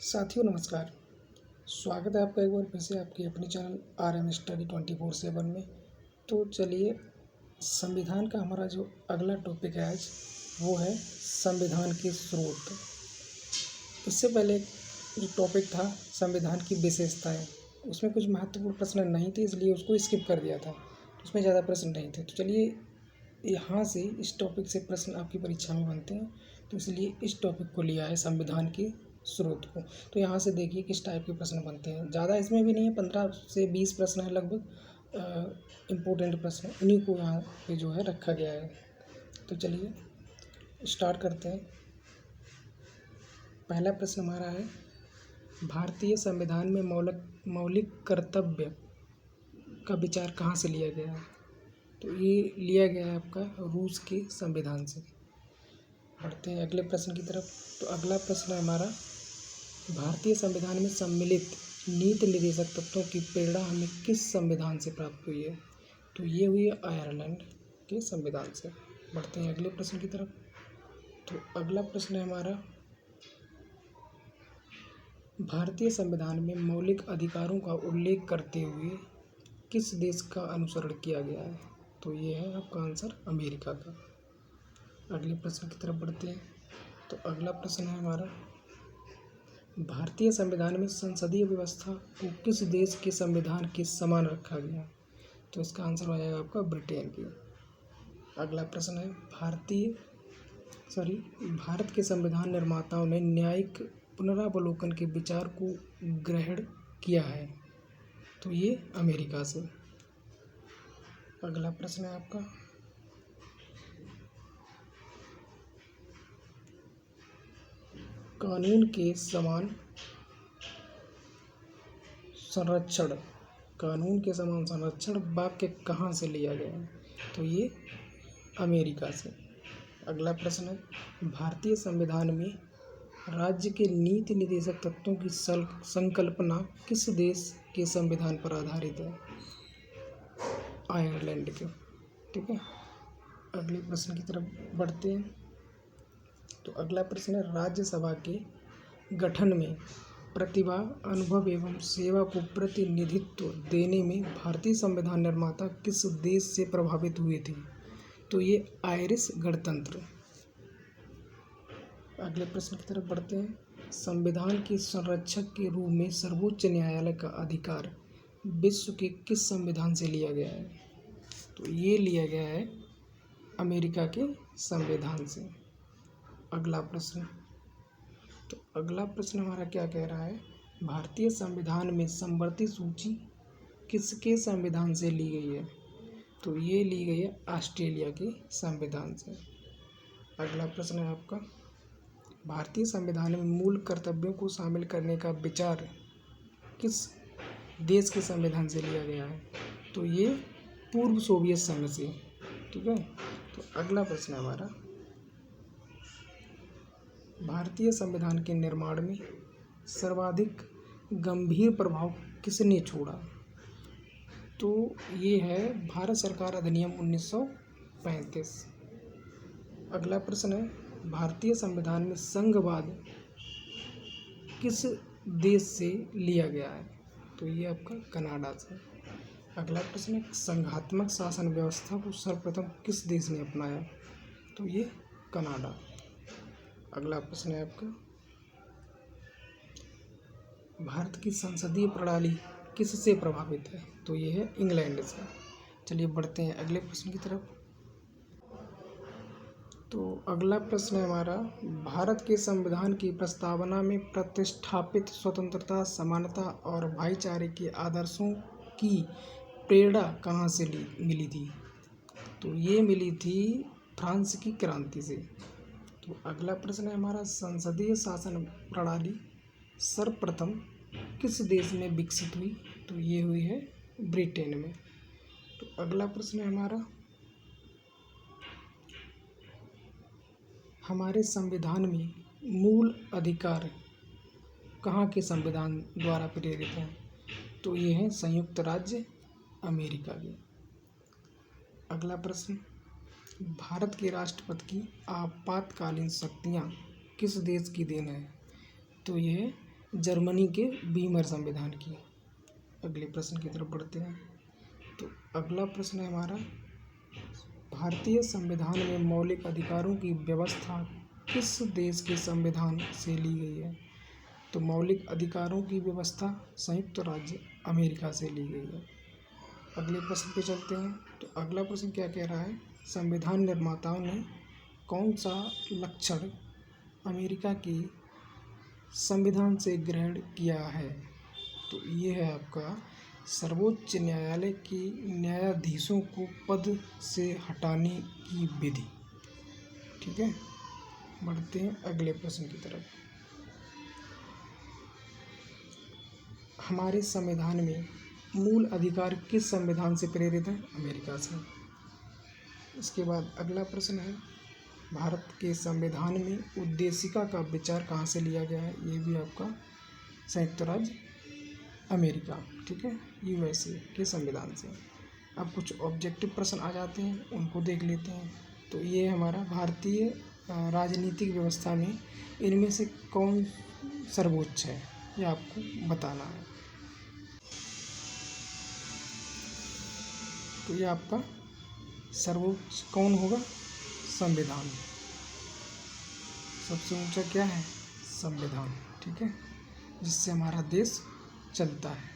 साथियों नमस्कार। स्वागत है आपका एक बार फिर से आपकी अपनी चैनल RM स्टडी 24/7 में। तो चलिए, संविधान का हमारा जो अगला टॉपिक है आज वो है संविधान के स्रोत। इससे पहले जो टॉपिक था संविधान की विशेषताएं, उसमें कुछ महत्वपूर्ण प्रश्न नहीं थे, इसलिए उसको स्किप कर दिया था। उसमें ज़्यादा प्रश्न नहीं थे। तो चलिए, यहाँ से इस टॉपिक से प्रश्न आपकी परीक्षा में बनते हैं, तो इसलिए इस टॉपिक को लिया है संविधान के स्रोत को। तो यहाँ से देखिए किस टाइप के प्रश्न बनते हैं। ज़्यादा इसमें भी नहीं है, 15 से 20 प्रश्न है लगभग। इम्पोर्टेंट प्रश्न उन्हीं को यहाँ पे जो है रखा गया है। तो चलिए स्टार्ट करते हैं। पहला प्रश्न हमारा है, भारतीय संविधान में मौलिक कर्तव्य का विचार कहाँ से लिया गया है? तो ये लिया गया है आपका रूस के संविधान से। बढ़ते हैं अगले प्रश्न की तरफ। तो अगला प्रश्न है हमारा, भारतीय संविधान में सम्मिलित नीति निर्देशक तत्वों की प्रेरणा हमें किस संविधान से प्राप्त हुई है? तो ये हुई है आयरलैंड के संविधान से। बढ़ते हैं अगले प्रश्न की तरफ। तो अगला प्रश्न है हमारा, भारतीय संविधान में मौलिक अधिकारों का उल्लेख करते हुए किस देश का अनुसरण किया गया है? तो ये है आपका आंसर अमेरिका का। अगले प्रश्न की तरफ बढ़ते हैं। तो अगला प्रश्न है हमारा, भारतीय संविधान में संसदीय व्यवस्था को किस देश के संविधान के समान रखा गया? तो इसका आंसर हो जाएगा आपका ब्रिटेन की। अगला प्रश्न है, भारत के संविधान निर्माताओं ने न्यायिक पुनरावलोकन के विचार को ग्रहण किया है? तो ये अमेरिका से। अगला प्रश्न है आपका, कानून के समान संरक्षण वाक्य कहाँ से लिया गया है? तो ये अमेरिका से। अगला प्रश्न है, भारतीय संविधान में राज्य के नीति निर्देशक तत्वों की संकल्पना किस देश के संविधान पर आधारित है? आयरलैंड के। ठीक है, अगले प्रश्न की तरफ बढ़ते हैं। तो अगला प्रश्न है, राज्यसभा के गठन में प्रतिभा, अनुभव एवं सेवा को प्रतिनिधित्व देने में भारतीय संविधान निर्माता किस देश से प्रभावित हुए थे? तो ये आयरिश गणतंत्र। अगले प्रश्न की तरफ बढ़ते हैं, संविधान के संरक्षक के रूप में सर्वोच्च न्यायालय का अधिकार विश्व के किस संविधान से लिया गया है? तो ये लिया गया है अमेरिका के संविधान से। अगला प्रश्न, तो अगला प्रश्न हमारा क्या कह रहा है, भारतीय संविधान में समवर्ती सूची किसके संविधान से ली गई है? तो ये ली गई है ऑस्ट्रेलिया के संविधान से। अगला प्रश्न है आपका, भारतीय संविधान में मूल कर्तव्यों को शामिल करने का विचार किस देश के संविधान से लिया गया है? तो ये पूर्व सोवियत संघ से। ठीक है, तो अगला प्रश्न है हमारा, भारतीय संविधान के निर्माण में सर्वाधिक गंभीर प्रभाव किसने छोड़ा? तो ये है भारत सरकार अधिनियम 1935। अगला प्रश्न है, भारतीय संविधान में संघवाद किस देश से लिया गया है? तो ये आपका कनाडा से। अगला प्रश्न है, संघात्मक शासन व्यवस्था को सर्वप्रथम किस देश ने अपनाया? तो ये कनाडा। अगला प्रश्न है आपका, भारत की संसदीय प्रणाली किससे प्रभावित है? तो ये है इंग्लैंड से। चलिए बढ़ते हैं अगले प्रश्न की तरफ। तो अगला प्रश्न है हमारा, भारत के संविधान की प्रस्तावना में प्रतिष्ठापित स्वतंत्रता, समानता और भाईचारे के आदर्शों की प्रेरणा कहाँ से मिली थी? तो ये मिली थी फ्रांस की क्रांति से। तो अगला प्रश्न है हमारा, संसदीय शासन प्रणाली सर्वप्रथम किस देश में विकसित हुई? तो ये हुई है ब्रिटेन में। तो अगला प्रश्न है हमारा, हमारे संविधान में मूल अधिकार कहाँ के संविधान द्वारा प्रेरित हैं? तो ये है संयुक्त राज्य अमेरिका के। अगला प्रश्न, भारत के राष्ट्रपति की आपातकालीन शक्तियाँ किस देश की देन है? तो ये है जर्मनी के वीमर संविधान की। अगले प्रश्न की तरफ बढ़ते हैं। तो अगला प्रश्न है हमारा, भारतीय संविधान में मौलिक अधिकारों की व्यवस्था किस देश के संविधान से ली गई है? तो मौलिक अधिकारों की व्यवस्था संयुक्त राज्य अमेरिका से ली गई है। अगले प्रश्न पे चलते हैं। तो अगला प्रश्न क्या कह रहा है, संविधान निर्माताओं ने कौन सा लक्षण अमेरिका के संविधान से ग्रहण किया है? तो ये है आपका सर्वोच्च न्यायालय के न्यायाधीशों को पद से हटाने की विधि। ठीक है, बढ़ते हैं अगले प्रश्न की तरफ। हमारे संविधान में मूल अधिकार किस संविधान से प्रेरित है? अमेरिका से। इसके बाद अगला प्रश्न है, भारत के संविधान में उद्देशिका का विचार कहाँ से लिया गया है? ये भी आपका संयुक्त राज्य अमेरिका, ठीक है, यूएसए के संविधान से। अब कुछ ऑब्जेक्टिव प्रश्न आ जाते हैं, उनको देख लेते हैं। तो ये हमारा भारतीय राजनीतिक व्यवस्था में इनमें से कौन सर्वोच्च है, ये आपको बताना है। तो ये आपका सर्वोच्च कौन होगा? संविधान। सबसे ऊंचा क्या है? संविधान, ठीक है, जिससे हमारा देश चलता है।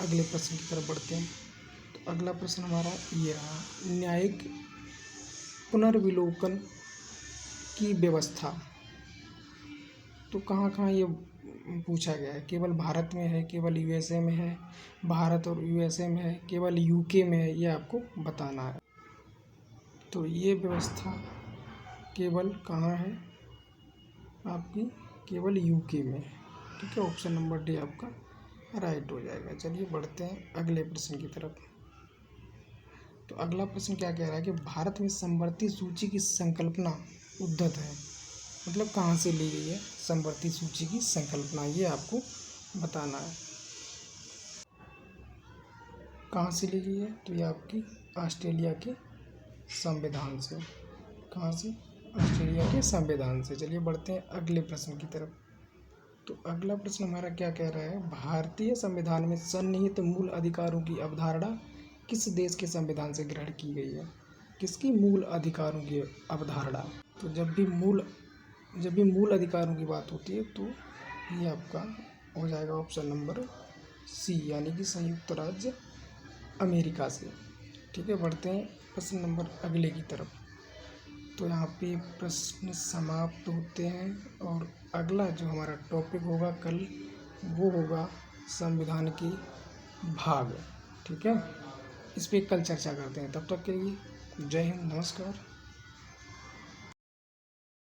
अगले प्रश्न की तरफ बढ़ते हैं। तो अगला प्रश्न हमारा ये रहा, न्यायिक पुनर्विलोकन की व्यवस्था तो कहाँ कहाँ ये पूछा गया है? केवल भारत में है, केवल यूएसए में है, भारत और यूएसए में है, केवल यूके में है, ये आपको बताना है। तो ये व्यवस्था केवल कहाँ है आपकी? केवल यूके में, ठीक है। ऑप्शन नंबर डी आपका राइट हो जाएगा। चलिए बढ़ते हैं अगले प्रश्न की तरफ। तो अगला प्रश्न क्या कह रहा है कि भारत में समवर्ती सूची की संकल्पना उद्धत है, मतलब कहाँ से ली गई है समवर्ती सूची की संकल्पना, ये आपको बताना है। कहाँ से ली गई है? तो ये आपकी ऑस्ट्रेलिया के संविधान से। कहाँ से? ऑस्ट्रेलिया के संविधान से। चलिए बढ़ते हैं अगले प्रश्न की तरफ। तो अगला प्रश्न हमारा क्या कह रहा है, भारतीय संविधान में सन्निहित मूल अधिकारों की अवधारणा किस देश के संविधान से ग्रहण की गई है? किसकी मूल अधिकारों की अवधारणा? तो जब भी मूल अधिकारों की बात होती है तो ये आपका हो जाएगा ऑप्शन नंबर सी, यानी कि संयुक्त राज्य अमेरिका से। ठीक है, बढ़ते हैं प्रश्न नंबर अगले की तरफ। तो यहाँ पे प्रश्न समाप्त होते हैं और अगला जो हमारा टॉपिक होगा कल, वो होगा संविधान की भाग। ठीक है, इस पर कल चर्चा करते हैं। तब तक के लिए जय हिंद, नमस्कार।